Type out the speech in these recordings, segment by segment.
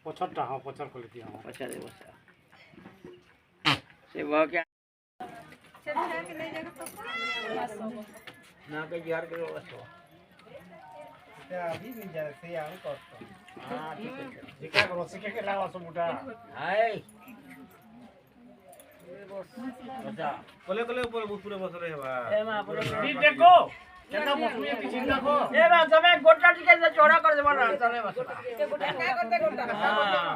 पछरटा हाँ पछर खोल दिया हाँ पछरे बसा से वो क्या ना के यार के बसा ते अभी नहीं जा से आउ करतो हां ठीक है जिका करो सिके के लावा सब उठा हाय बसा कोले कोले ऊपर पूरे बस रहे बा ए मा पूरे देखो केतना बसुए पीछे देखो ए बा समय गोटा टिके से चौड़ा कर देबा ना चले बस के गोटा का करते गोटा हां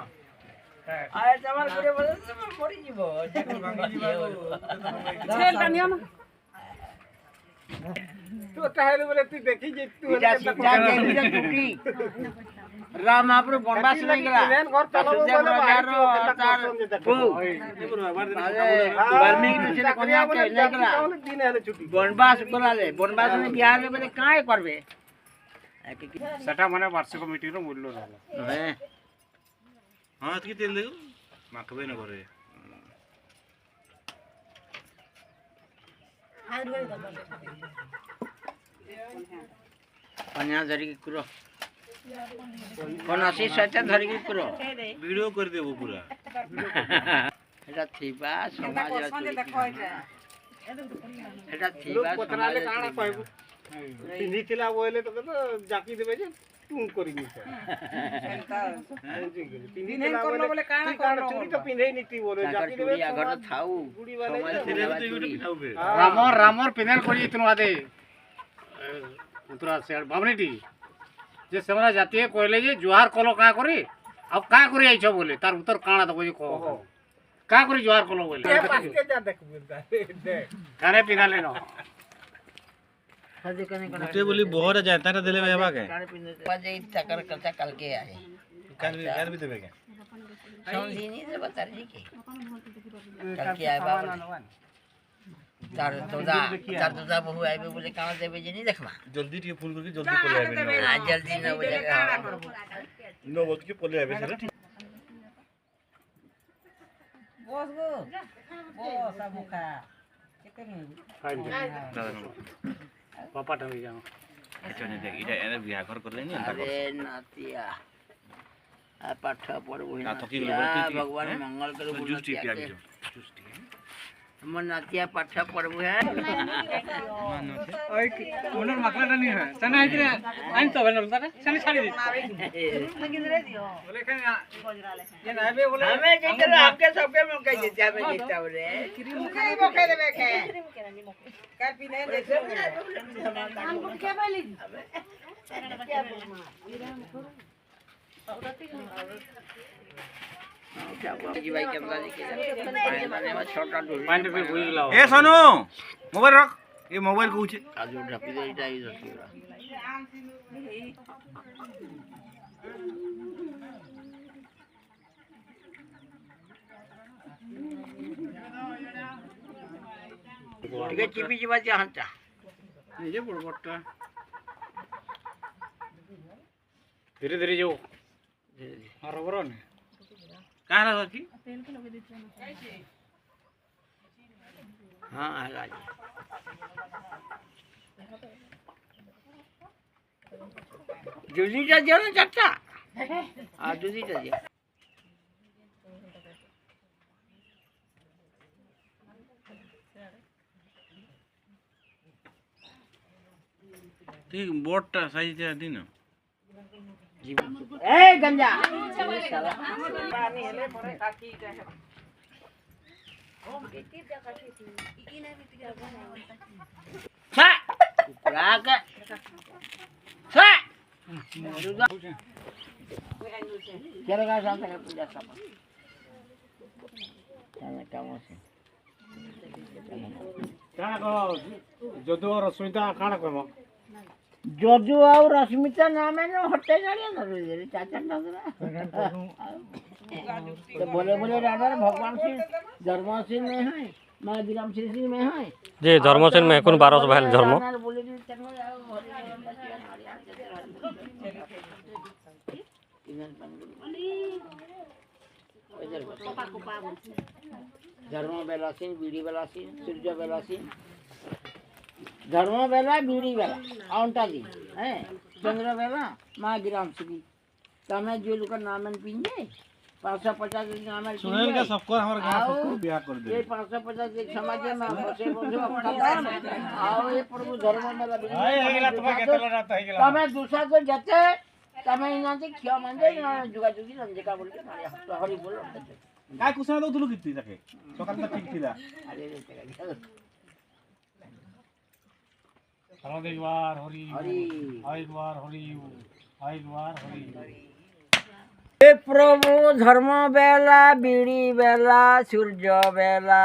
आए तमार पूरे बस मरी जीवो छेल टानियो ना तू कहले बोले तू देखी जे तू सीधा टूटी राम महापुर बनवास नहीं गला घर चलो बोले वाल्मीकि ऋषि ने कन्या के नहीं गला दिन है छुट्टी बनवास बोला ले बनवास में बिहार में बोले काहे करबे सेटा माने वार्षिक मीटिंग रो मूल्य रहला हैं हां अतकी तेल देखो माखबे न करे कन्या धरी के करो कोन आसी सटा धरी के करो वीडियो कर देबो पूरा एटा थीबा समाज रा एटा थीबा लोग पतराले काना कहबो पिंधी थिला बोले तो जाकी देबे जे तुम करी नी सर पिंधी थिला बोले काना चोरी तो पिंधे नीति बोले जाकी देबे घर थाऊ गुड़ी वाले तेरे तो वीडियो पिठाओगे रामर पिनल करी इतनो आदे उतरा से बामनीटी जे सेमरा जाती है कहले जे जुहार कलो का करी अब का करी आइछो बोले तार उत्तर काना तो बोले को का करी जुहार कलो बोले काने पिनाले न उठे बोली बहुत जाता ना दिले में हेबा के बजे चक्कर करता कल के आए काल भी देबे के समझी नहीं से बता रही के कल के आए बाबा चार दोदा बहु आए बोले कहां देबे जे नहीं देखबा जल्दी टी फोन करके जल्दी पले आबे हां जल्दी न हो जाएगा 9 बजे के पले आबे सर बस गो बस मुखा पापा टंगी जाओ अच्छा नहीं देख इटा एने बियाह घर कर लेनी अरे नातिया आ पाठ पढ़ वही ना तो की भगवान मंगल करे जूस टी पिया के जूस टी हमर नातिया पाठ पढ़बू है ओए ओनर मकला नहीं है सना इतरे आइन तो बनल तारे सनी छाड़ी दी बोले के ये नाबे बोले हमें जिकर आपके सबके में कह देते हमें जीता बोले मुखे ही मुखे देवे के कर पीने दे हमको क्या बोली जी भाई कैमरा लेके मैंने छोटा डोरी पानी पे भूल लाओ ए सोनू मोबाइल रख ये मोबाइल को उठे आज ढपी दे इटा यूज होगा ठीक है चिपी चिपा चाहता ये बड़बट्टा धीरे धीरे जाओ बराबर ने कहां रहा की हां आएगा जल्दी जा जाओ ना चाचा आ जल्दी जा जा ठीक बोटटा साइज दे दिन ए गंजा साला पानी हेले पड़े काकी जाए छा राग छा चलो का शांत कर पूजा सब चलो काम से काना कहो जदु और रश्मिता काना कहो जदु और रश्मिता नाम है ना हटे गाड़ी ना रे चाचा ना तो बोले बोले राजा भगवान से धर्म से नहीं है মা বিরাম শ্রী শ্রী মে হয় যে ধর্মসেন মেহকুন 12 ভাইল ধর্ম বলে দিন কেন ধর্ম বেলাসীন বিড়ি বেলাসীন সূর্য বেলাসীন ধর্ম বেলা বিড়ি বেলা আউনটা দিন হ্যাঁ চন্দ্র বেলা মা গ্রাম শ্রী તમે જે લોકો નામન પીંજે 550 નામન सुनेल का सबको हमारे गांव सबको बियाह कर दे ये 550 एक समाज में बसे बसे आओ ये प्रभु धर्म मेला તમે दूसरा को जते તમે इना से क्या मानजे ना जुगा जुगी नंजे का बोल के हरि बोल काय कुसना दो तुलु किती ताके सकाळ तक ठीक थिला अरे একবার হরি हरि একবার হরি একবার হরি हे प्रभु धर्म बेला बीड़ी बेला सूर्य बेला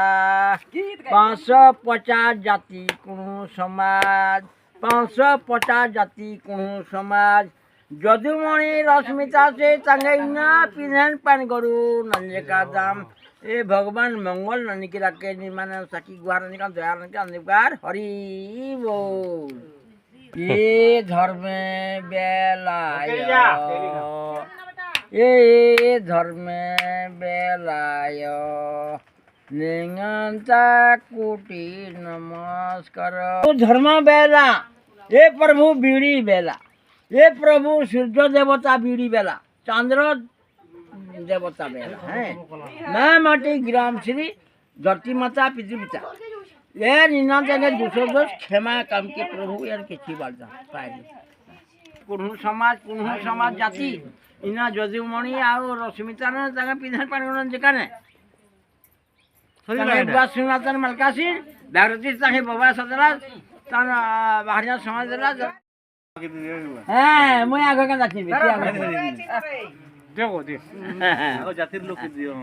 550 जाति कुणु समाज 550 जाति कुणु समाज যদুমণি রশ্মিতা से तंगैना पिधन पान गरु नंजे का दाम ए भगवान मंगल ननी की रखे निर्माण सकी गुहार निकाल दयाल निकाल निकार हरि बोल ये धर्म बेला ये धर्म बेलाय लिंगंता कोटि नमस्कार धर्म बेला ये प्रभु बीड़ी बेला ये प्रभु सूर्य देवता बीड़ी बेला चंद्र देवता बेला है मैं माटी ग्राम श्री धरती माता पितृ पिता ये निना जगह दूसरे दोष क्षमा काम के प्रभु यार के छी बालता पाए कुणु समाज जाति इना যদুমণি ଆଉ ରଶ୍ମିତା ନା ତାଙ୍କ ପିନ୍ଧନ ପାଣି ଯେକାନେ ସୁନାତନ ମଲକାସି ଭାରତୀ ତାଙ୍କେ ବାବା ସଦରା ତାର ବାହାରିଆ ସମାଜ ଦେଲା হ্যাঁ মই আগে কেন যাচ্ছি দেবো দে জাতির লোক দিও